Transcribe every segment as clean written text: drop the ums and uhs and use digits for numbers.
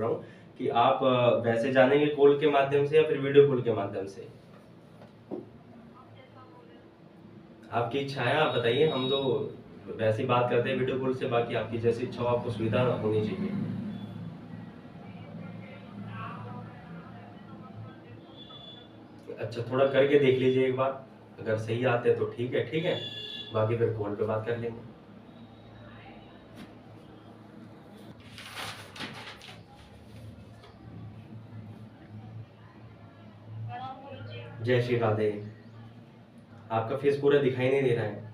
रहा हूँ कि आप वैसे जानेंगे कॉल के माध्यम से या फिर वीडियो कॉल के माध्यम से? आपकी इच्छा है, आप बताइए। हम तो वैसे ही बात करते हैं वीडियो कॉल से, बाकी आपकी जैसी इच्छा हो, आपको सुविधा होनी चाहिए। अच्छा, थोड़ा करके देख लीजिए एक बार, अगर सही आते हैं तो ठीक है, ठीक है, बाकी फिर कॉल पे बात कर लेंगे। जय श्री राधे। आपका फेस पूरा दिखाई नहीं दे रहा है।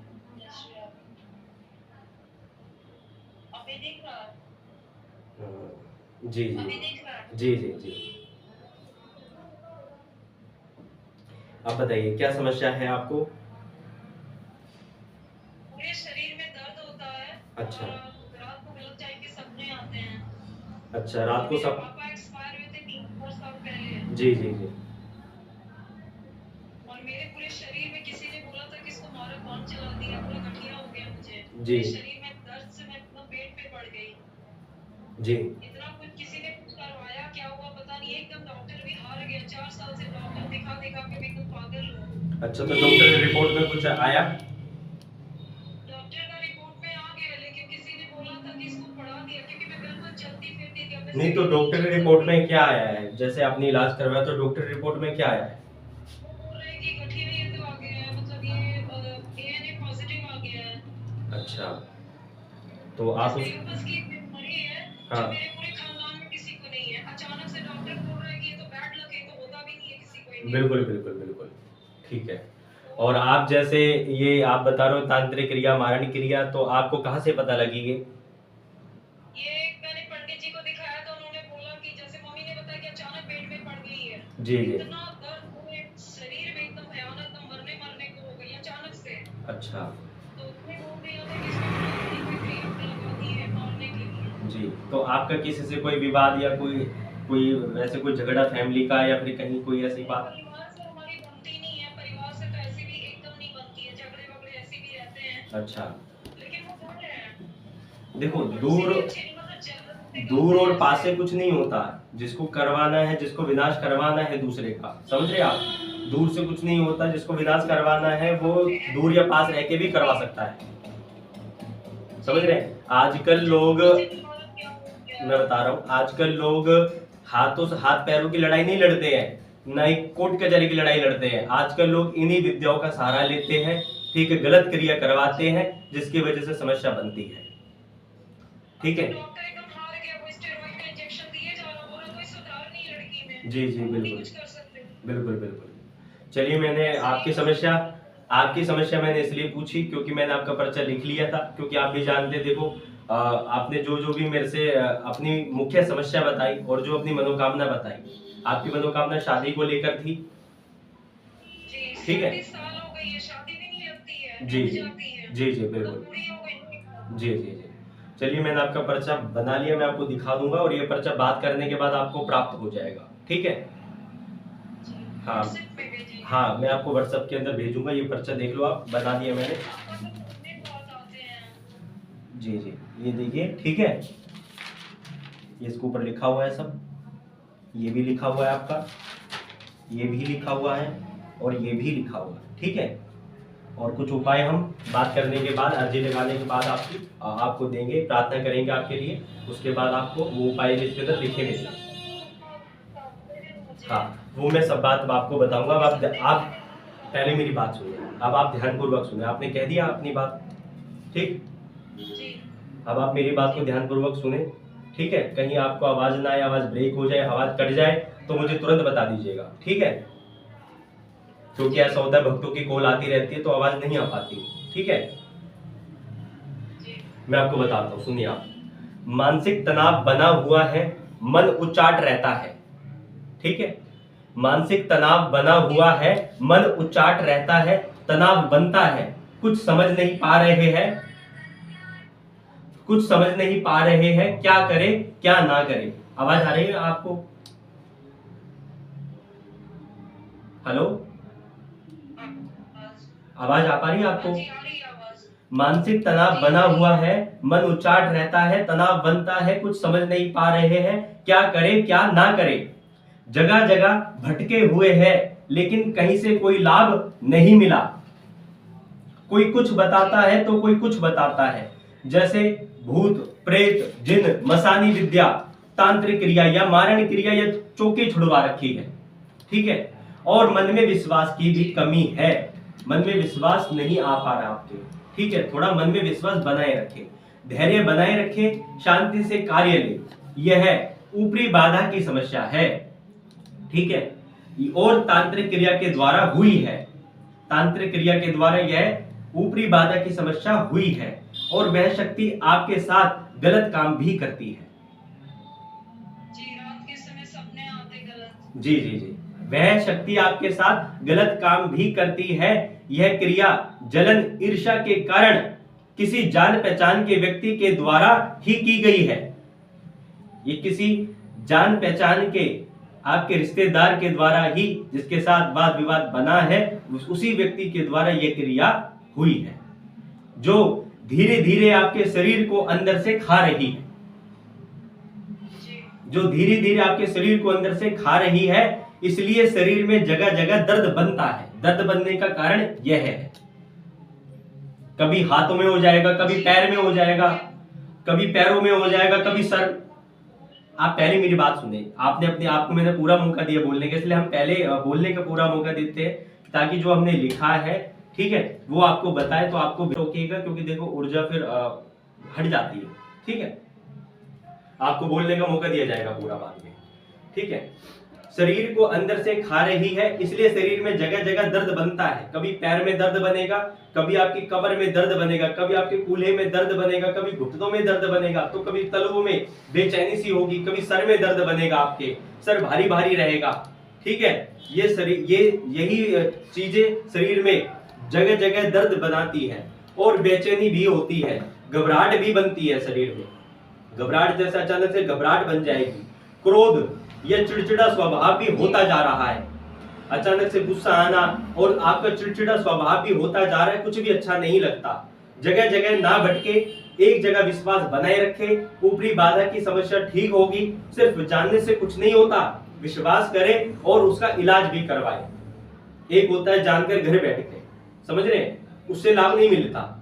जी जी जी जी जी। आप बताइए क्या समस्या है आपको? पूरे शरीर में दर्द होता है। अच्छा। और रात को गलत टाइम के सपने आते हैं। अच्छा, रात को मेरे सब। पापा एक्सपायर हुए थे 3-4 साल पहले। जी जी जी। और मेरे पूरे शरीर में किसी ने बोला था कि इसको मारा, कौन चला दिया, पूरा गठिया हो गया मुझे। जी पूरे शरीर में दर्द से मैं एकदम बेड पे पड़ गई। जी। इतना कुछ किसी ने कुछ करवाया, क्या हुआ पता नहीं, एकदम डॉक्टर भी हार गया। 4 साल से डॉक्टर दिखा दिखा के मैं एकदम पागल हूँ। अच्छा, तो डॉक्टर रिपोर्ट में कुछ आया? डॉक्टर का रिपोर्ट में आ गया, लेकिन किसी ने बोला था कि इसको पढ़ा दिया, क्योंकि मैं बिल्कुल चलती फिरती थी। अब मैं नहीं, तो सीढ़ी नहीं डॉक्टर चढ़ रिपोर्ट सकती। में क्या आया है? जैसे आपने इलाज करवाया तो डॉक्टर रिपोर्ट में क्या आया है? वो बोल रहे हैं कि गठिया ये तो आ गया है, मतलब ये एएनए पॉजिटिव आ गया है। अच्छा, तो आप जैसे उस। लूपस की एक बीमारी है जो हाँ, मेरे पूरे खानदान में किसी को नहीं है। अचानक से डॉक्टर बोल रहा है कि ये तो बैड लक है, तो होता भी नहीं है किसी को इंडिया में। बिल्कुल बिल्कुल बिल्कुल। ठीक है। तो और आप जैसे ये आप बता रहे हो तांत्रिक क्रिया, मारण क्रिया, तो आपको कहाँ से पता लगी ये? ये मैंने पंडित जी को दिखाया, तो उन्होंने बोला कि जैसे मम्मी ने बताया कि अचानक पेट में पड़ गई है। जी जी। इतना दर्द पूरे शरीर में, एकदम भयानक, एकदम मरने मरने को हो गई अचानक से। अच्छा। तो उसने बोल दिया था कि इसको पढ़ा दी, कोई क्रीम लगा दी है मारने के लिए। जी, तो आपका किसी से कोई विवाद या कोई कोई वैसे कोई झगड़ा फैमिली का या फिर कहीं कोई ऐसी नहीं, बात? परिवार से हमारी बनती नहीं है। परिवार से तो ऐसे भी एकदम नहीं बनती है, झगड़े वगड़े ऐसे भी रहते हैं। अच्छा। लेकिन वो बोल रहे हैं, देखो, वो पड़ोसी दूर भी अच्छे नहीं, मतलब जलन से दूर करते हैं और पास ऐसे। से कुछ नहीं होता। जिसको करवाना है, जिसको विनाश करवाना है दूसरे का, समझ रहे आप? दूर से कुछ नहीं होता, जिसको विनाश करवाना है वो दूर या पास रह के भी करवा सकता है। समझ रहे हैं? आजकल लोग, जैसे तुम्हारा क्या हो गया। मैं बता रहा हूँ, आजकल लोग हाथों से हाथ पैरों की लड़ाई नहीं लड़ते हैं, ना ही कोर्ट कचहरी की लड़ाई लड़ते हैं। आजकल लोग इन्हीं विद्याओं का सहारा लेते हैं, ठीक है, गलत क्रिया करवाते हैं, जिसकी वजह से समस्या बनती है। अब ठीक तो है। डॉक्टर एकदम हार गया, वो स्टेरॉइड का इंजेक्शन दिए जा रहा, बोला कोई सुधार नहीं लड़की में। जी जी, अब हम नहीं बिल्कुल कुछ कर सकते। बिल्कुल बिल्कुल। चलिए, मैंने शरीर में आपकी समस्या मैंने इसलिए पूछी क्योंकि मैंने आपका पर्चा लिख लिया था, क्योंकि आप भी जानते, देखो, आपने जो जो भी मेरे से अपनी मुख्य समस्या बताई और जो अपनी मनोकामना बताई, आपकी मनोकामना शादी को लेकर थी। जी ठीक है। 37 साल हो गई है, शादी भी नहीं लगती है, जी रुक जी जाती है, जी जी, मतलब बिल्कुल। पूरी हो गई। जी जी जी। चलिए, मैंने आपका पर्चा बना लिया, मैं आपको दिखा दूंगा, और ये पर्चा बात करने के बाद आपको प्राप्त हो जाएगा, ठीक है? जी हाँ। व्हाट्सएप पे भेजिए। हाँ, मैं आपको व्हाट्सएप के अंदर भेजूंगा, ये पर्चा देख लो, आप बना दिया मैंने। पापा तो सपने बहुत आते हैं। जी जी, ये देखिए, ठीक है, ये इसके ऊपर लिखा हुआ है सब, ये भी लिखा हुआ है आपका, ये भी लिखा हुआ है, और ये भी लिखा हुआ है, ठीक है। और कुछ उपाय हम बात करने के बाद, अर्जी लगाने के बाद आपको देंगे, प्रार्थना करेंगे आपके लिए, उसके बाद आपको वो उपाय लिस्ट के अंदर लिखे मिलेंगे। मुझे हाँ, वो मैं सब बात आपको बताऊंगा। अब क्योंकि सपने में आप मैंने आपको कहा पहले था। मेरी बात सुनिए, अब आप ध्यानपूर्वक सुनिए, आपने कह दिया अपनी बात, ठीक। जी अब आप मेरी बात को जी ध्यानपूर्वक सुने, ठीक है? कहीं आपको आवाज ना आए, आवाज ब्रेक हो जाए, आवाज कट जाए, तो मुझे तुरंत बता दीजिएगा, ठीक है? क्योंकि जी ऐसा होता है, भक्तों की कॉल आती रहती है तो आवाज नहीं आ पाती, ठीक है? जी मैं आपको बताता हूँ, सुनिए आप। मानसिक तनाव बना हुआ है, मन उचाट रहता है, ठीक है? मानसिक तनाव बना हुआ है, मन उचाट रहता है, तनाव बनता है, कुछ समझ नहीं पा रहे हैं, कुछ समझ नहीं पा रहे हैं, क्या करें क्या ना करें। आवाज आ रही है आपको? हेलो, आवाज। आवाज आ पा रही है हाँ आपको? जी, आ रही है आवाज। मानसिक तनाव बना हुआ है, मन उचाट रहता है, तनाव बनता है, कुछ समझ नहीं पा रहे हैं, क्या करें क्या ना करें, जगह जगह भटके हुए हैं, लेकिन कहीं से कोई लाभ नहीं मिला। कोई कुछ बताता है तो कोई कुछ बताता है, जैसे भूत प्रेत जिन मसानी विद्या तांत्रिक क्रिया या मारण क्रिया या चौकी छुड़वा रखी है, ठीक है। और मन में विश्वास की भी कमी है, मन में विश्वास नहीं आ पा रहा आपके, ठीक है। थोड़ा मन में विश्वास बनाए रखें, धैर्य बनाए रखें, शांति से कार्य ले, यह ऊपरी बाधा की समस्या है, ठीक है। और तांत्रिक क्रिया के द्वारा हुई है, तांत्रिक क्रिया के द्वारा यह ऊपरी बाधा की समस्या हुई है, और वह शक्ति आपके साथ गलत काम भी करती है। जी, रात के समय सपने आते गलत। जी जी जी, वह शक्ति आपके साथ गलत काम भी करती है। यह क्रिया जलन ईर्ष्या के कारण किसी जान पहचान के व्यक्ति के द्वारा ही की गई है। ये किसी जान पहचान के आपके रिश्तेदार के द्वारा ही, जिसके साथ वाद विवाद बना है, उसी व्यक्ति के द्वारा यह क्रिया हुई है, जो धीरे धीरे आपके शरीर को अंदर से खा रही है, जो धीरे धीरे आपके शरीर को अंदर से खा रही है। इसलिए शरीर में जगह जगह दर्द बनता है। दर्द बनने का कारण यह है, कभी हाथों में हो जाएगा, कभी पैर में हो जाएगा, कभी पैरों में हो जाएगा, कभी सर। आप पहले मेरी बात सुने, आपने अपने आप को, मैंने पूरा मौका दिया बोलने का, इसलिए हम पहले बोलने का पूरा मौका देते हैं, ताकि जो हमने लिखा है, ठीक है, वो आपको बताए तो आपको रोकेगा, क्योंकि देखो ऊर्जा फिर हट जाती है, ठीक है। आपको बोलने का मौका दिया जाएगा पूरा बाद में, ठीक है। शरीर को अंदर से खा रही है, इसलिए शरीर में जगह जगह दर्द बनता है। कभी पैर में दर्द बनेगा, कभी आपकी कमर में दर्द बनेगा, कभी आपके कूल्हे में दर्द बनेगा, कभी घुटनों में दर्द बनेगा, तो कभी तलवों में बेचैनी सी होगी, कभी सर में दर्द बनेगा, आपके सर भारी भारी रहेगा, ठीक है। ये शरीर, यही चीजें शरीर में जगह जगह दर्द बनाती है, और बेचैनी भी होती है, घबराहट भी बनती है शरीर में। घबराहट जैसे अचानक से घबराहट बन जाएगी। क्रोध या चिड़चिड़ा स्वभाव भी होता जा रहा है, अचानक से गुस्सा आना, और आपका चिड़चिड़ा स्वभाव भी होता जा रहा है, कुछ भी अच्छा नहीं लगता। जगह जगह ना भटके, एक जगह विश्वास बनाए रखे, ऊपरी बाधा की समस्या ठीक होगी। सिर्फ जानने से कुछ नहीं होता, विश्वास करें और उसका इलाज भी करवाए। एक होता है जानकर घर बैठ के, समझ रहे हैं, उससे लाभ नहीं मिलता।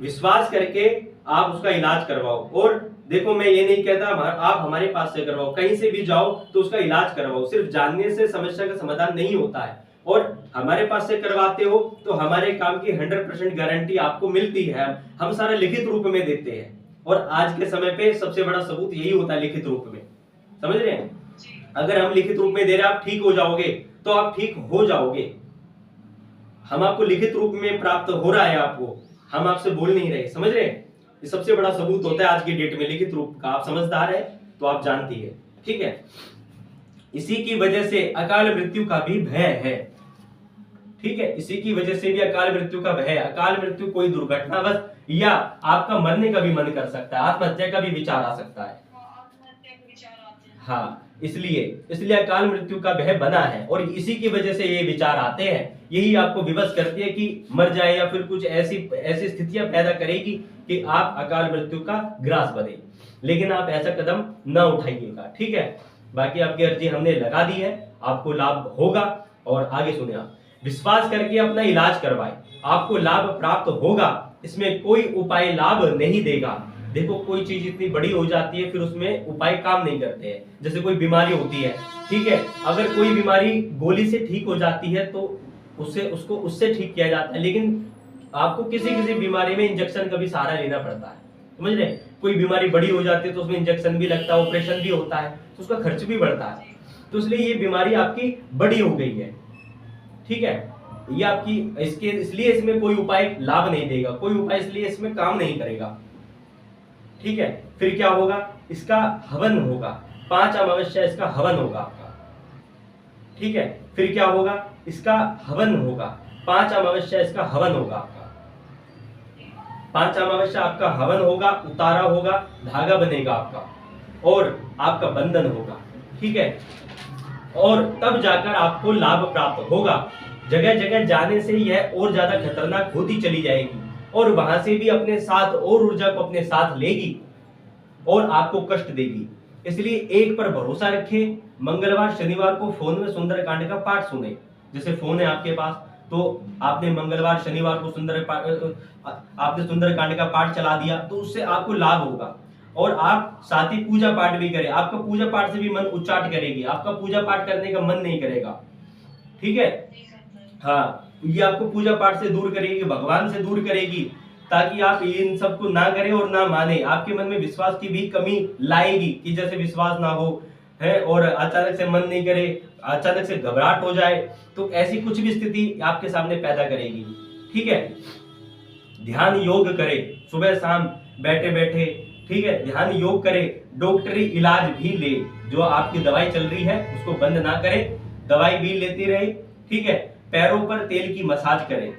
विश्वास करके आप उसका इलाज करवाओ। और देखो, मैं ये नहीं कहता आप हमारे पास से करवाओ, कहीं से भी जाओ तो उसका इलाज करवाओ। सिर्फ जानने से समस्या का समाधान नहीं होता है, और हमारे पास से करवाते हो तो हमारे काम की 100% गारंटी आपको मिलती है। हम सारा लिखित रूप में देते हैं, और आज के समय पे सबसे बड़ा सबूत यही होता है, लिखित रूप में, समझ रहे हैं। अगर हम लिखित रूप में दे रहे हैं, आप ठीक हो जाओगे, तो आप ठीक हो जाओगे। हम आपको लिखित रूप में प्राप्त हो रहा है, आपको, हम आपसे बोल नहीं रहे, समझ रहे हैं। ये सबसे बड़ा सबूत होता है आज की डेट में लिखित रूप का। आप समझदार है तो आप जानती है, ठीक है। इसी की वजह से अकाल मृत्यु का भी भय है, ठीक है। इसी की वजह से भी अकाल मृत्यु का भय है। अकाल मृत्यु कोई दुर्घटनावश, या आपका मरने का भी मन कर सकता है, आत्महत्या का भी विचार आ सकता है, हाँ। इसलिए अकाल मृत्यु का भय बना है, और इसी की वजह से ये विचार आते हैं। यही आपको विवश करती है कि मर जाए, या फिर कुछ ऐसी स्थितियां पैदा करेगी कि आप अकाल मृत्यु का ग्रास बने। लेकिन आप ऐसा कदम न उठाइएगा, ठीक है। बाकी आपकी अर्जी हमने लगा दी है, आपको लाभ होगा। और आगे सुने आप, विश्वास करके अपना इलाज करवाए, आपको लाभ प्राप्त होगा। इसमें कोई उपाय लाभ नहीं देगा। देखो, कोई चीज इतनी बड़ी हो जाती है, फिर उसमें उपाय काम नहीं करते हैं। जैसे कोई बीमारी होती है, ठीक है, अगर कोई बीमारी गोली से ठीक हो जाती है तो उससे ठीक किया जाता है, लेकिन आपको किसी बीमारी में इंजेक्शन का भी सहारा लेना पड़ता है, समझ रहे हैं। कोई बीमारी बड़ी हो जाती है तो उसमें इंजेक्शन भी लगता है, ऑपरेशन भी होता है, तो उसका खर्च भी बढ़ता है। तो इसलिए ये बीमारी आपकी बड़ी हो गई है, ठीक है। ये आपकी इसलिए इसमें कोई उपाय लाभ नहीं देगा, कोई उपाय इसलिए इसमें काम नहीं करेगा, ठीक है। फिर क्या होगा, इसका हवन होगा, 5 अमावस्या इसका हवन होगा आपका, ठीक है। फिर क्या होगा, इसका हवन होगा, 5 अमावस्या इसका हवन होगा आपका, 5 अमावस्या आपका हवन होगा, उतारा होगा, धागा बनेगा आपका, और आपका बंधन होगा, ठीक है। और तब जाकर आपको लाभ प्राप्त होगा। जगह जगह जाने से यह और ज्यादा खतरनाक होती चली जाएगी। और वहां से भी अपने साथ और ऊर्जा को अपने साथ लेगी और आपको कष्ट देगी। इसलिए एक पर भरोसा रखें, मंगलवार शनिवार को फोन में सुंदरकांड का पाठ सुने। जैसे फोन है आपके पास तो आपने मंगलवार शनिवार को आपने सुंदरकांड का पाठ चला दिया तो उससे आपको लाभ होगा। और आप साथ ही पूजा पाठ भी करें, आपका पूजा पाठ से भी मन उच्चाट करेगी, आपका पूजा पाठ करने का मन नहीं करेगा। ठीक है, हाँ, ये आपको पूजा पाठ से दूर करेगी, भगवान से दूर करेगी, ताकि आप इन सबको ना करें और ना माने। आपके मन में विश्वास की भी कमी लाएगी कि जैसे विश्वास ना हो है और अचानक से मन नहीं करे, अचानक से घबराहट हो जाए, तो ऐसी कुछ भी स्थिति आपके सामने पैदा करेगी। ठीक है, ध्यान योग करे सुबह शाम बैठे बैठे। ठीक है, ध्यान योग करे, डॉक्टरी इलाज भी ले, जो आपकी दवाई चल रही है उसको बंद ना करे, दवाई भी लेती रहे। ठीक है, पैरों पर तेल की मसाज करे।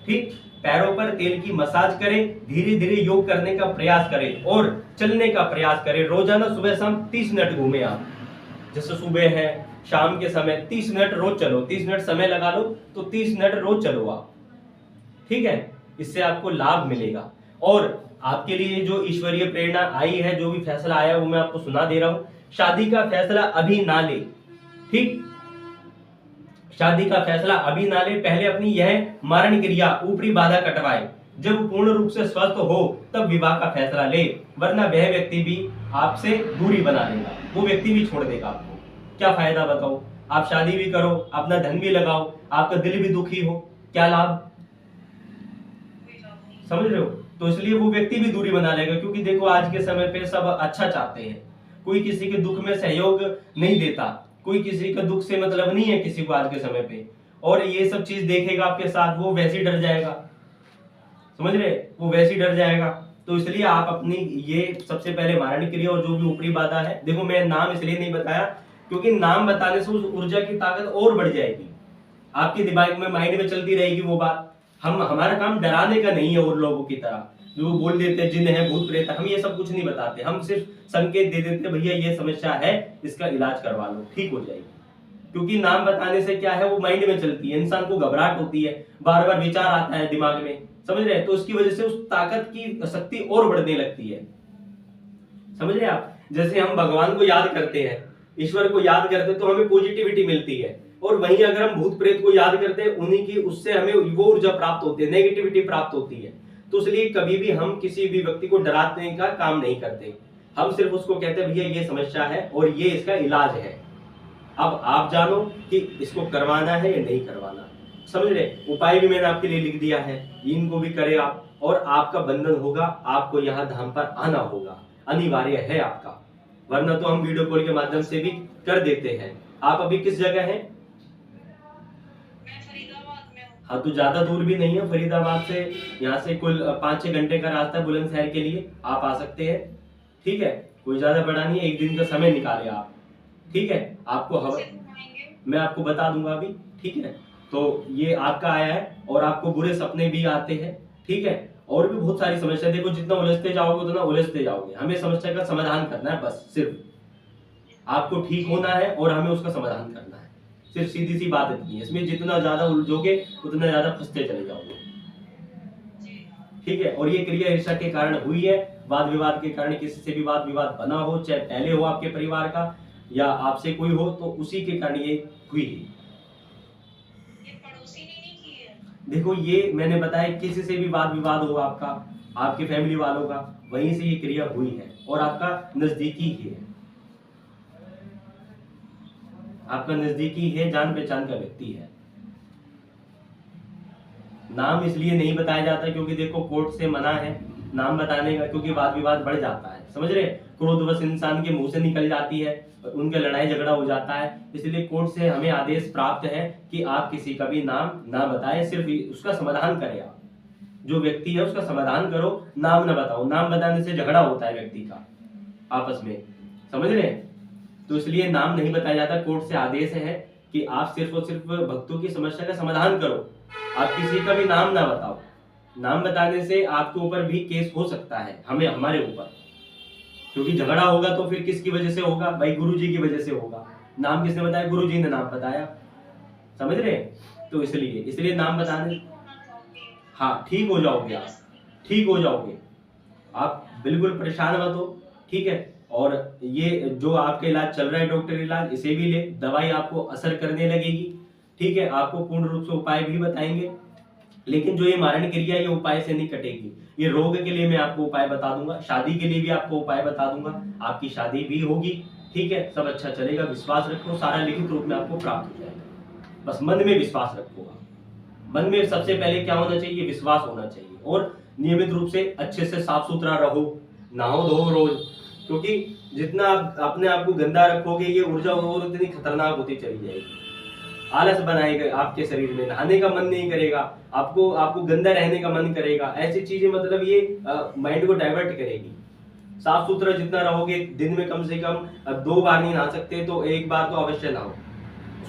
ठीक, पैरों पर तेल की मसाज करें, धीरे धीरे योग करने का प्रयास करें और चलने का प्रयास करें। रोजाना सुबह शाम 30 मिनट घूमे आप, जैसे सुबह है शाम के समय 30 मिनट रोज चलो, 30 मिनट समय लगा लो तो 30 मिनट रोज चलो आप। ठीक है, इससे आपको लाभ मिलेगा। और आपके लिए जो ईश्वरीय प्रेरणा आई है, जो भी फैसला आया वो मैं आपको सुना दे रहा हूं। शादी का फैसला अभी ना ले। ठीक, शादी का फैसला अभी ना ले, पहले अपनी यह मारण क्रिया ऊपरी बाधा कटवाए, जब पूर्ण रूप से स्वस्थ हो तब विवाह का फैसला ले, वरना वह व्यक्ति भी आपसे दूरी बना लेगा, वो व्यक्ति भी छोड़ देगा आपको। क्या फायदा बताओ, आप शादी भी करो, अपना धन भी लगाओ, आपका दिल भी दुखी हो, क्या लाभ? समझ रहे हो? तो इसलिए वो व्यक्ति भी दूरी बना लेगा, क्योंकि देखो आज के समय पे सब अच्छा चाहते हैं, कोई किसी के दुख में सहयोग नहीं देता, कोई किसी का दुख से मतलब नहीं है किसी को आज के समय पे। और ये सब चीज देखेगा आपके साथ, वो वैसे ही डर जाएगा। समझ रहे, वो वैसे ही डर जाएगा। तो इसलिए आप अपनी ये सबसे पहले मारण क्रिया और जो भी ऊपरी बाधा है, देखो मैं नाम इसलिए नहीं बताया क्योंकि नाम बताने से उस ऊर्जा की ताकत और बढ़ जाएगी, आपके दिमाग में माइंड में चलती रहेगी वो बात। हमारा काम डराने का नहीं है और लोगों की तरह जो बोल देते हैं जिन है भूत प्रेत, हम ये सब कुछ नहीं बताते, हम सिर्फ संकेत दे देते भैया ये समस्या है, इसका इलाज करवा लो, ठीक हो जाएगी। क्योंकि नाम बताने से क्या है, वो माइंड में चलती है, इंसान को घबराहट होती है, बार बार विचार आता है दिमाग में, समझ रहे हैं? तो उसकी वजह से उस ताकत की शक्ति और बढ़ने लगती है। समझ रहे हैं आप? जैसे हम भगवान को याद करते हैं, ईश्वर को याद करते हैं तो हमें पॉजिटिविटी मिलती है, और वहीं अगर हम भूत प्रेत को याद करते हैं उन्हीं की, उससे हमें वो ऊर्जा प्राप्त होती है, नेगेटिविटी प्राप्त होती है। तो इसलिए कभी भी हम किसी भी व्यक्ति को डराने का काम नहीं करते, हम सिर्फ उसको कहते हैं भैया ये समस्या है और ये इसका इलाज है, अब आप जानो कि इसको करवाना है या नहीं करवाना। समझ रहे? उपाय भी मैंने आपके लिए लिख दिया है, इनको भी करें आप, और आपका बंधन होगा, आपको यहाँ धाम पर आना होगा, अनिवार्य है आपका, वरना तो हम वीडियो कॉल के माध्यम से भी कर देते हैं। आप अभी किस जगह हैं? हाँ, तो ज्यादा दूर भी नहीं है, फरीदाबाद से यहाँ से कुल 5-6 घंटे का रास्ता है बुलंदशहर के लिए, आप आ सकते हैं। ठीक है, कोई ज्यादा बड़ा नहीं है, एक दिन का समय निकाले आप। ठीक है, आपको मैं आपको बता दूंगा अभी। ठीक है, तो ये आपका आया है, और आपको बुरे सपने भी आते हैं। ठीक है, और भी बहुत सारी समस्या, देखो जितना उलझते जाओगे उतना उलझते जाओगे, हमें समस्या का समाधान करना है, बस सिर्फ आपको ठीक होना है और हमें उसका समाधान करना है, सिर्फ सीधी सी बात इतनी है। इसमें जितना ज्यादा उलझोगे उतना ज्यादा फंसते चले जाओगे। ठीक है, और ये क्रिया ईर्ष्या के कारण हुई है, वाद विवाद के कारण, किसी से भी वाद विवाद बना हो, चाहे पहले हो आपके परिवार का या आपसे कोई हो, तो उसी के कारण ये हुई है। देखो ये मैंने बताया, किसी से भी वाद विवाद हो आपका, आपके फैमिली वालों का, वहीं से ये क्रिया हुई है, और आपका नजदीकी ही है, आपका नजदीकी है, जान पहचान का व्यक्ति है। नाम इसलिए नहीं बताया जाता क्योंकि देखो कोर्ट से मना है नाम बताने का, क्योंकि वाद विवाद बढ़ जाता है। समझ रहे? क्रोधवश इंसान के मुंह से निकल जाती है, उनका लड़ाई झगड़ा हो जाता है, इसलिए कोर्ट से हमें आदेश प्राप्त है कि आप किसी का भी नाम ना बताएं, सिर्फ उसका समाधान करें। आप जो व्यक्ति है उसका समाधान करो, नाम ना बताओ, नाम बताने से झगड़ा होता है व्यक्ति का आपस में। समझ रहे? तो इसलिए नाम नहीं बताया जाता, कोर्ट से आदेश है कि आप सिर्फ और सिर्फ भक्तों की समस्या का समाधान करो, आप किसी का भी नाम ना बताओ। नाम बताने से आपके ऊपर भी केस हो सकता है, हमारे ऊपर, क्योंकि झगड़ा होगा तो फिर किसकी वजह से होगा भाई? गुरुजी की वजह से होगा। नाम किसने बताया? गुरुजी ने नाम बताया। समझ रहे? तो इसलिए नाम बताने, हाँ ठीक हो जाओगे आप, ठीक हो जाओगे आप, बिल्कुल परेशान मत हो, ठीक है। और ये जो आपका इलाज चल रहा है डॉक्टर इलाज, इसे भी ले, दवाई आपको असर करने लगेगी, ठीक है। आपको पूर्ण रूप से उपाय भी बताएंगे, लेकिन जो ये मारण क्रिया ये उपाय से नहीं कटेगी। ये रोग के लिए मैं आपको उपाय बता दूंगा, शादी के लिए भी आपको उपाय बता दूंगा, आपकी शादी भी होगी, ठीक है। सब अच्छा चलेगा, विश्वास रखो, सारा लिखित रूप में आपको प्राप्त हो जाएगा। बस मन में विश्वास रखो आप। मन में सबसे पहले क्या होना चाहिए, विश्वास होना चाहिए। और नियमित रूप से अच्छे से साफ सुथरा रहो, नहाओ धो रोज, क्योंकि जितना आप अपने आप को गंदा रखोगे ये ऊर्जा और उतनी खतरनाक होती चली जाएगी। आलस बनाएगा आपके शरीर में, नहाने का मन नहीं करेगा, आपको आपको गंदा रहने का मन करेगा, ऐसी चीजें मतलब ये माइंड को डाइवर्ट करेगी। साफ सुथरा जितना रहोगे, दिन में कम से कम 2 बार नहीं नहा सकते तो 1 बार तो अवश्य नहाओ।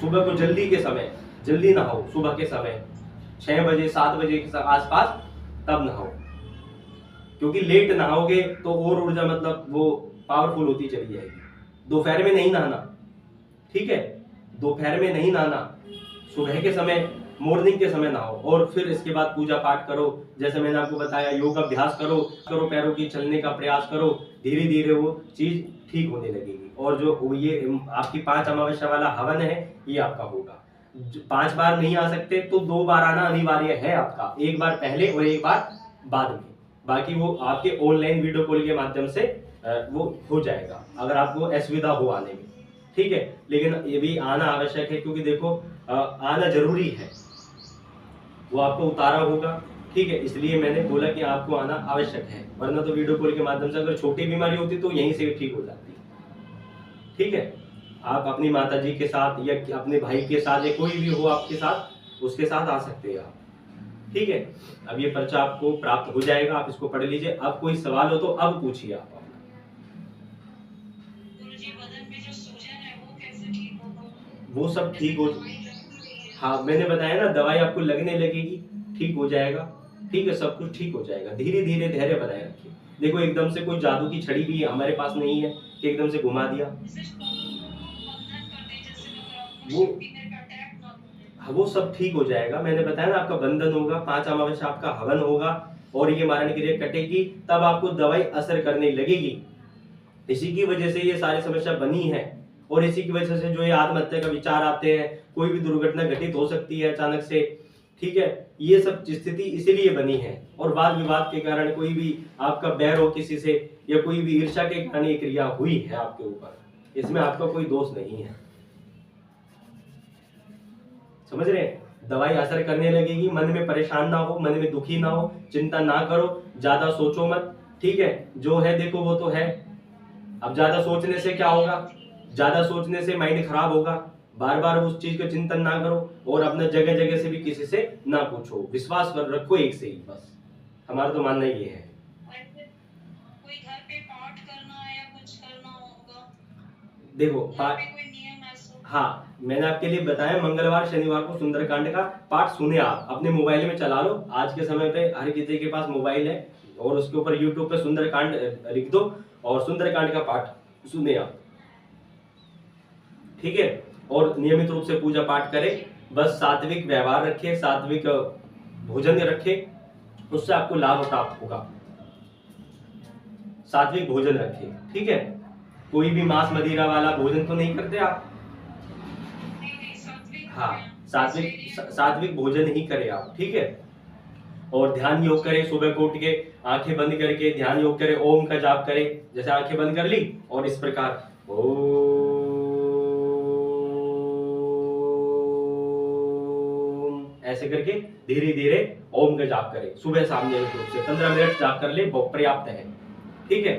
सुबह को जल्दी के समय जल्दी नहाओ, सुबह के समय 6 बजे 7 बजे के आसपास तब नहाओ, क्योंकि लेट नहाओगे तो और ऊर्जा मतलब वो पावरफुल होती चली जाएगी। दोपहर में नहीं नहाना, ठीक है, दोपहर में नहीं नहाना, सुबह के समय मॉर्निंग के समय नहाओ। और फिर इसके बाद पूजा पाठ करो, जैसे मैंने आपको बताया, योग अभ्यास करो, पैरों की चलने का प्रयास करो, धीरे धीरे वो चीज ठीक होने लगेगी। और जो ये आपकी 5 अमावस्या वाला हवन है ये आपका होगा। 5 बार नहीं आ सकते तो 2 बार आना अनिवार्य है आपका, 1 बार पहले और 1 बार बाद में। बाकी वो आपके ऑनलाइन वीडियो कॉल के माध्यम से वो हो जाएगा, अगर आपको असुविधा हो आने में, ठीक है। लेकिन ये भी आना आवश्यक है, क्योंकि देखो आना जरूरी है, वो आपको उतारा होगा, ठीक है। इसलिए मैंने बोला कि आपको आना आवश्यक है, वरना तो वीडियो कॉल के माध्यम से अगर छोटी बीमारी होती तो यहीं से ठीक हो जाती, ठीक है। आप अपनी माता जी के साथ या अपने भाई के साथ या कोई भी हो आपके साथ, उसके साथ आ सकते हैं आप, ठीक है। अब ये पर्चा आपको प्राप्त हो जाएगा, आप इसको पढ़ लीजिए। अब कोई सवाल हो तो अब पूछिए आप। गुरुजी, बदन में जो सूजन है वो कैसे ठीक होगा? वो सब ठीक हो, हाँ मैंने बताया ना, दवाई आपको लगने लगेगी, ठीक हो जाएगा, ठीक है, सब कुछ ठीक हो जाएगा। धीरे धीरे धैर्य बनाए रखिए। देखो एकदम से कोई जादू की छड़ी भी हमारे पास नहीं है कि एकदम से घुमा दिया, वो सब ठीक हो जाएगा। मैंने बताया ना, आपका बंधन होगा, 5 अमावस्या आपका हवन होगा और ये मारण क्रिया कटेगी, तब आपको दवाई असर करने लगेगी। इसी की वजह से ये सारी समस्या बनी है, और इसी की वजह से जो ये आत्महत्या का विचार आते हैं, कोई भी दुर्घटना घटित हो सकती है अचानक से, ठीक है। ये सब स्थिति इसीलिए बनी है। और वाद विवाद के कारण, कोई भी आपका बैर हो किसी से, या कोई भी ईर्ष्या के कारण ये क्रिया हुई है आपके ऊपर, इसमें आपका कोई दोष नहीं है, समझ रहे हैं। दवाई असर करने लगेगी, मन में परेशान ना हो, मन में दुखी ना हो, चिंता ना करो, ज्यादा सोचो मत, ठीक है। जो है देखो वो तो है। अब ज्यादा सोचने से क्या होगा, ज्यादा सोचने से माइंड खराब होगा। बार बार उस चीज का चिंतन ना करो, और अपने जगह जगह से भी किसी से ना पूछो, विश्वास कर रखो एक से ही, बस हमारा तो मानना ये है। कोई घर पे पाठ करना है या कुछ करना होगा? देखो कोई नियम ऐसा? हाँ, मैंने आपके लिए बताया, मंगलवार शनिवार को सुंदरकांड का पाठ सुने, आप अपने मोबाइल में चला लो। आज के समय पे हर किसी के पास मोबाइल है, और उसके ऊपर यूट्यूब पे सुंदरकांड लिख दो और सुंदरकांड का पाठ सुने आप, ठीक है। और नियमित रूप से पूजा पाठ करें, बस सात्विक व्यवहार रखें, सात्विक भोजन रखें, उससे आपको लाभ प्राप्त होगा। सात्विक भोजन रखें, ठीक है। कोई भी मांस मदिरा वाला भोजन तो नहीं करते आप? हाँ, सात्विक भोजन ही करें आप, ठीक है। और ध्यान योग करें, सुबह को उठ के आंखें बंद करके ध्यान योग करें, ओम का जाप करें। जैसे आंखें बंद कर ली और इस प्रकार ओम, ऐसे करके धीरे धीरे ओम का जाप करें। सुबह शाम नियमित रूप से 15 मिनट जाप कर ले, बहुत पर्याप्त है, ठीक है।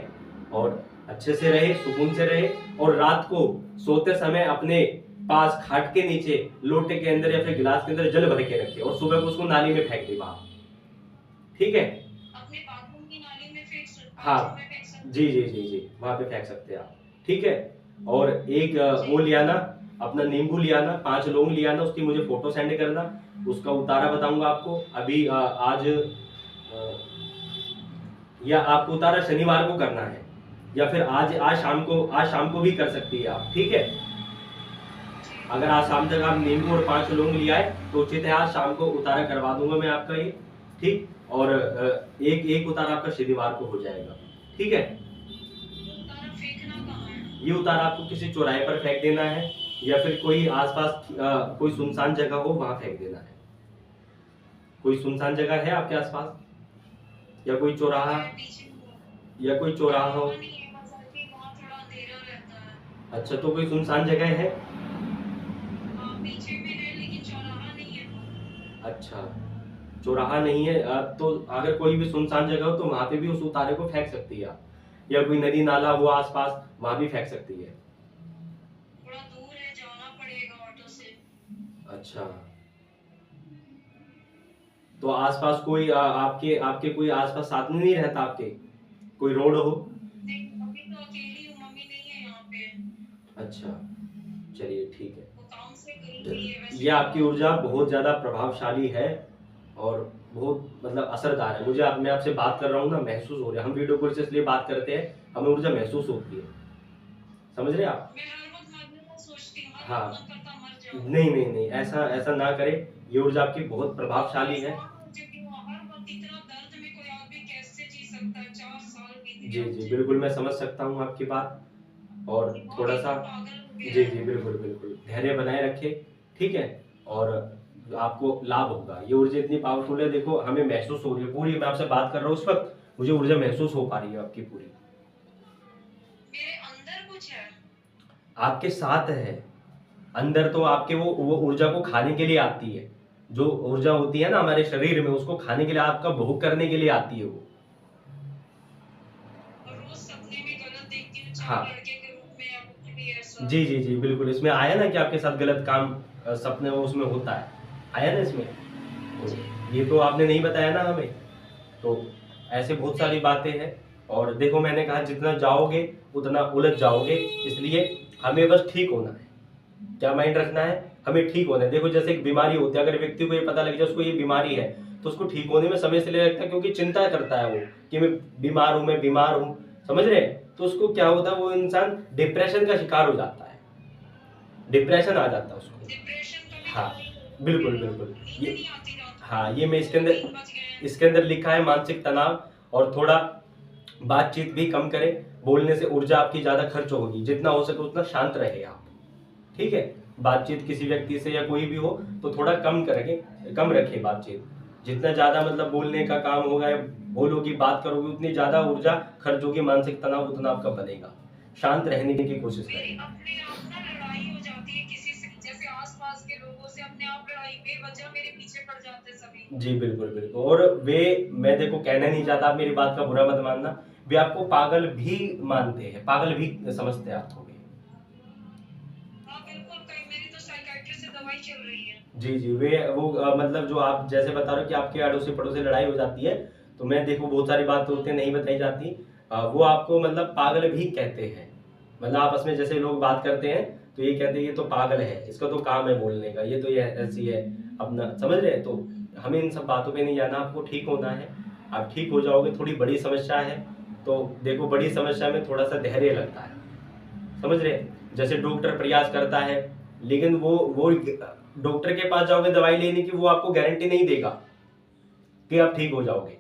और अच्छे से रहे, सुकून से रहे। और रात को सोते समय अपने पास खाट के नीचे लोटे के अंदर या फिर गिलास के अंदर जल भर के रखे, और सुबह को उसको नाली में फेंक दे बाहर, ठीक है। अपने बाथरूम की नाली में फेंक सकते? हाँ जी जी जी जी, वहां पे फेंक सकते हैं आप, ठीक है। और एक वो लियाना, अपना नींबू लियाना, 5 लौंग लियाना, उसकी मुझे फोटो सेंड करना, उसका उतारा बताऊंगा आपको अभी। आज या आपको उतारा शनिवार को करना है, या फिर आज शाम को भी कर सकती है आप, ठीक है। अगर आज शाम तक आप नींबू और 5 लौंग लिया है तो उचित है, आज शाम को उतारा करवा दूंगा मैं आपका ये, ठीक। और एक एक उतार आपका शनिवार को हो जाएगा, ठीक है। उतारा फेंकना कहाँ है? ये उतार आपको किसी चौराहे पर फेंक देना है, या फिर कोई आसपास कोई सुनसान जगह हो वहां फेंक देना है। कोई सुनसान जगह है आपके आसपास, या कोई चौराहा, है पीछे को। या कोई चौराहा हो? चौराहा नहीं है, बस ऐसे वहाँ थोड़ा अंधेरा रहता है। अच्छा, तो कोई सुनसान जगह है? हाँ पीछे में है लेकिन चौराहा नहीं है। अच्छा, चौराहा नहीं है, तो अगर कोई भी सुनसान जगह हो तो वहां पे भी उस उतारे को फेंक सकती है आप, या कोई नदी नाला हुआ आसपास वहां भी फेंक सकती है। थोड़ा दूर है, जाना पड़ेगा ऑटो से। अच्छा, तो आसपास कोई आपके आपके कोई आसपास साथ में नहीं रहता आपके, कोई रोड हो? नहीं अभी तो अकेली हूँ, मम्मी नहीं है यहाँ पे। अच्छा, चलिए ठीक है। वो काम से गई हुई है वैसे ये तो। आपकी ऊर्जा बहुत ज्यादा प्रभावशाली है और बहुत मतलब असरदार है। मुझे मैं आपसे बात कर रहा हूँ ना, महसूस हो रहा है। हम वीडियो कॉल से इसलिए बात करते हैं, हमें ऊर्जा महसूस होती है, समझ रहे हैं आप? मैं हर वक्त मरने का सोचती हूँ, हर हाँ, वक्त मन करता मर जाऊँ। नहीं नहीं नहीं, ऐसा ऐसा ना करें। ये ऊर्जा आपकी बहुत प्रभावशाली है। परेशान हो चुकी हूँ, हर वक्त इतना दर्द में कोई आदमी कैसे जी सकता है? 4 साल बीत जी गया जी मुझे। बिल्कुल, मैं समझ सकता हूँ आपकी बात। और दिमाग थोड़ा सा, एकदम पागल हो गया जी है। जी बिल्कुल बिल्कुल, धैर्य बनाए रखे, ठीक है। और आपको लाभ होगा। ये ऊर्जा इतनी पावरफुल है, देखो हमें महसूस हो रही है पूरी। मैं आपसे बात कर रहा हूँ उस वक्त, मुझे ऊर्जा महसूस हो पा रही है आपकी पूरी। मेरे अंदर कुछ है। आपके साथ है अंदर, तो आपके वो ऊर्जा को खाने के लिए आती है। जो ऊर्जा होती है ना हमारे शरीर में, उसको खाने के लिए, आपका भोग करने के लिए आती है वो। और रोज सपने में गलत देखती हूँ, 4 हाँ, लड़के के रूप में या कुछ भी ऐसा। जी जी जी बिल्कुल, इसमें आया ना कि आपके साथ गलत काम सपने वो उसमें होता है, आया ना इसमें। जी तो ये तो आपने नहीं बताया ना हमें। तो ऐसे बहुत सारी बातें हैं। और देखो मैंने कहा जितना जाओगे उतना उलझ जाओगे, इसलिए हमें बस ठीक होना है। क्या माइंड रखना है? हमें ठीक होना है। देखो जैसे एक बीमारी होती है, अगर व्यक्ति को ये पता लग जाए उसको ये बीमारी है, तो उसको ठीक होने में समय से लगता है, क्योंकि चिंता करता है वो कि मैं बीमार हूं, मैं बीमार हूं, समझ रहे हैं? तो उसको क्या होता है, वो इंसान डिप्रेशन का शिकार हो जाता है, डिप्रेशन आ जाता है उसको। डिप्रेशन कभी हाँ कभी होता बिल्कुल है, बिल्कुल, नींद ये, नहीं आती रात को। हाँ ये मैं 2-3 बज गए हैं। इसके अंदर लिखा है मानसिक तनाव। और थोड़ा बातचीत भी कम करें, बोलने से ऊर्जा आपकी ज्यादा खर्च होगी। जितना हो सके उतना शांत रहे आप, ठीक है। बातचीत किसी व्यक्ति से या कोई भी हो तो थोड़ा कम करके, कम रखे बातचीत। जितना ज्यादा मतलब बोलने का काम होगा, बोलोगी, बात करोगे, उतनी ज्यादा ऊर्जा खर्च होगी, मानसिक तनाव उतना आपका बनेगा। शांत रहने की कोशिश मेरी करें। अपने आप ना लड़ाई हो जाती है किसी से, जैसे आसपास के लोगों से अपने आप लड़ाई, बेवजह मेरे पीछे पड़ जाते सभी। जी बिल्कुल बिल्कुल। और वे, मैं देखो कहना नहीं चाहता, आप मेरी बात का बुरा मत मानना, वे आपको पागल भी मानते हैं, पागल भी समझते हैं आपको भी। हाँ बिल्कुल, कहीं मेरी तो साइकियाट्रिस्ट से दवाई चल रही है। जी जी, वे वो मतलब जो आप जैसे बता रहे हो कि आपके अड़ोसी पड़ोसी लड़ाई हो जाती है, तो मैं देखो बहुत सारी बात होती है नहीं बताई जाती। वो आपको मतलब पागल भी कहते हैं। मतलब आपस में जैसे लोग बात करते हैं तो ये कहते हैं ये तो पागल है, इसका तो काम है बोलने का, ये तो ये ऐसी है अपना, समझ रहे हैं? तो हमें इन सब बातों पे नहीं जाना, आपको ठीक होना है। आप ठीक हो जाओगे। थोड़ी बड़ी समस्या है तो देखो, बड़ी समस्या में थोड़ा सा धैर्य लगता है, समझ रहे हैं? जैसे डॉक्टर प्रयास करता है, लेकिन वो डॉक्टर के पास जाओगे दवाई लेने की, वो आपको गारंटी नहीं देगा कि आप ठीक हो जाओगे।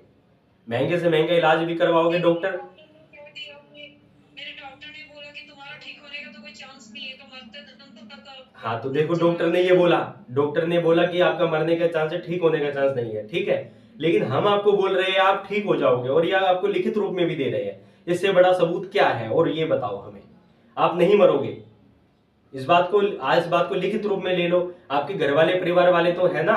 महंगे से महंगा इलाज भी करवाओगे लेकिन डॉक्टर। डॉक्टर ने कह दिया कि, मेरे डॉक्टर ने बोला कि तुम्हारा ठीक होने का तो कोई चांस नहीं है, तो मरते दम तक हाँ तो देखो, चला डॉक्टर ने ये जाएगा। बोला, डॉक्टर ने बोला कि आपका मरने का चांस है, ठीक होने का चांस नहीं है, ठीक है। लेकिन हम आपको बोल रहे हैं आप ठीक हो जाओगे, और यह आपको लिखित रूप में भी दे रहे हैं। इससे बड़ा सबूत क्या है? और ये बताओ हमें, आप नहीं मरोगे। इस बात को, आज इस बात को लिखित रूप में ले लो। आपके घर वाले परिवार वाले तो है ना,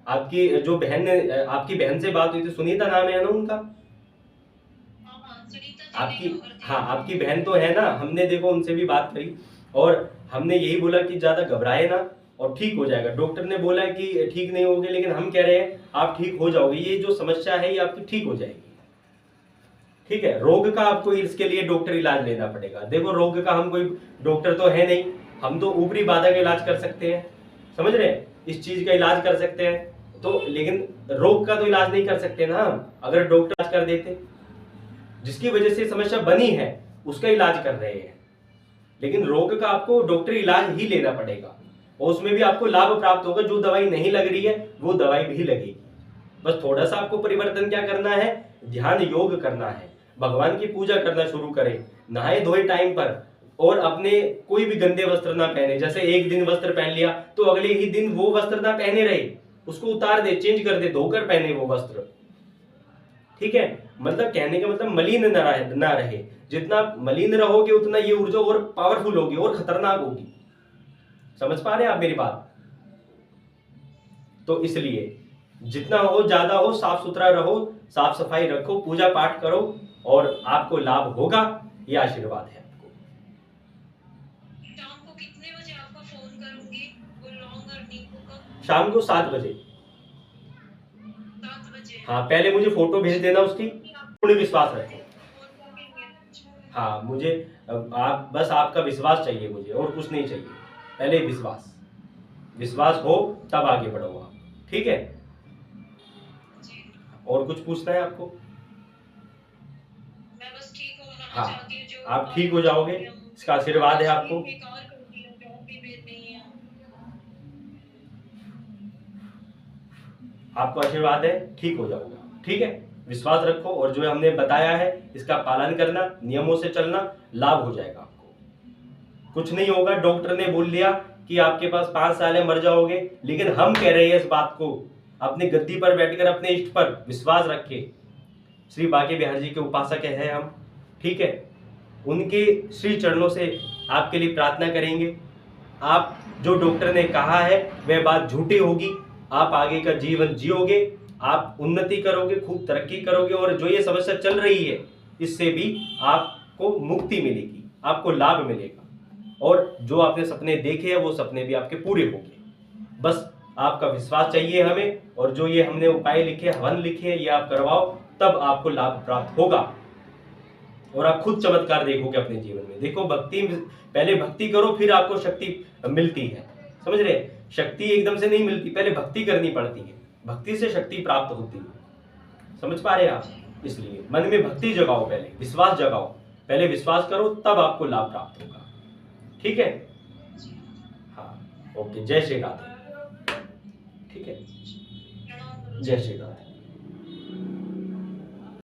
आपकी जो बहन ने, आपकी बहन से बात हुई थी, सुनीता नाम है ना उनका, हाँ हाँ, सुनीता जी ने आपकी, नंबर दिया। हाँ आपकी बहन तो है ना, हमने देखो उनसे भी बात करी, और हमने यही बोला कि ज्यादा घबराए ना और ठीक हो जाएगा। डॉक्टर ने बोला कि ठीक नहीं होगे, लेकिन हम कह रहे हैं आप ठीक हो जाओगे। ये जो समस्या है ये आपकी ठीक हो जाएगी, ठीक है। रोग का आपको इसके लिए डॉक्टर इलाज लेना पड़ेगा। देखो रोग का हम कोई डॉक्टर तो है नहीं, हम तो ऊपरी बाधा का इलाज कर सकते हैं, समझ रहे हैं? इस चीज का इलाज कर सकते हैं तो, लेकिन रोग का तो इलाज नहीं कर सकते ना हम। अगर डॉक्टर इलाज कर देते, जिसकी वजह से समस्या बनी है उसका इलाज कर रहे हैं, लेकिन रोग का आपको डॉक्टर इलाज ही लेना पड़ेगा। और उसमें भी आपको लाभ प्राप्त होगा। जो दवाई नहीं लग रही है वो दवाई भी लगेगी। बस थोड़ा सा आपको परिवर्तन क्या करना है, ध्यान योग करना है, भगवान की पूजा करना शुरू करें, नहाए धोए टाइम पर, और अपने कोई भी गंदे वस्त्र ना पहने। जैसे एक दिन वस्त्र पहन लिया तो अगले ही दिन वो वस्त्र ना पहने रहे, उसको उतार दे, चेंज कर दे, धोकर पहने वो वस्त्र। ठीक है, मतलब कहने का मतलब मलिन ना रहे। जितना मलिन रहोगे उतना ये ऊर्जा और पावरफुल होगी और खतरनाक होगी। समझ पा रहे हैं आप मेरी बात? तो इसलिए जितना हो ज्यादा हो, साफ सुथरा रहो, साफ सफाई रखो, पूजा पाठ करो, और आपको लाभ होगा, ये आशीर्वाद है आपको। शाम को कितने बजे आपको फोन करूंगी, वो लॉन्ग अर्निंग को कब? शाम को 7 बजे। 7 बजे? हाँ, पहले मुझे फोटो भेज देना उसकी, पूर्ण विश्वास रखो। फोन करेंगे। हाँ, मुझे आप बस आपका विश्वास चाहिए मुझे, और कुछ नहीं चाहिए। पहले विश्वास, विश्वास हो तब आगे बढ़ो आप। ठीक है, जी, और कुछ पूछना है आपको? मैं बस ठीक होना हाँ, चाहती हूँ। जो आप ठीक हो जाओगे, इसका आशीर्वाद है आपको। बेकार कर दिया, जॉब भी मिल नहीं है। आपको आशीर्वाद है, ठीक हो जाओगे। ठीक है, विश्वास रखो, और जो हमने बताया है इसका पालन करना, नियमों से चलना, लाभ हो जाएगा आपको। कुछ नहीं होगा, डॉक्टर ने बोल दिया कि आपके पास 5 साल है, मर जाओगे, लेकिन हम कह रहे हैं इस बात को, अपनी गद्दी पर बैठकर अपने इष्ट पर विश्वास रखे। श्री बांके बिहारी जी के उपासक हैं हम। ठीक है, उनके श्री चरणों से आपके लिए प्रार्थना करेंगे। आप जो डॉक्टर ने कहा है वह बात झूठी होगी, आप आगे का जीवन जियोगे, आप उन्नति करोगे, खूब तरक्की करोगे, और जो ये समस्या चल रही है इससे भी आपको मुक्ति मिलेगी, आपको लाभ मिलेगा, और जो आपने सपने देखे हैं वो सपने भी आपके पूरे होंगे। बस आपका विश्वास चाहिए हमें, और जो ये हमने उपाय लिखे, हवन लिखे, ये आप करवाओ, तब आपको लाभ प्राप्त होगा, और आप खुद चमत्कार देखोगे अपने जीवन में। देखो, भक्ति, पहले भक्ति करो, फिर आपको शक्ति मिलती है। समझ रहे? शक्ति एकदम से नहीं मिलती, पहले भक्ति करनी पड़ती है, भक्ति से शक्ति प्राप्त होती है। समझ पा रहे हैं आप? इसलिए मन में भक्ति जगाओ, पहले विश्वास जगाओ, पहले विश्वास करो, तब आपको लाभ प्राप्त होगा। ठीक है? हाँ, ओके, जय श्री राधे। ठीक है, जय श्री राधे।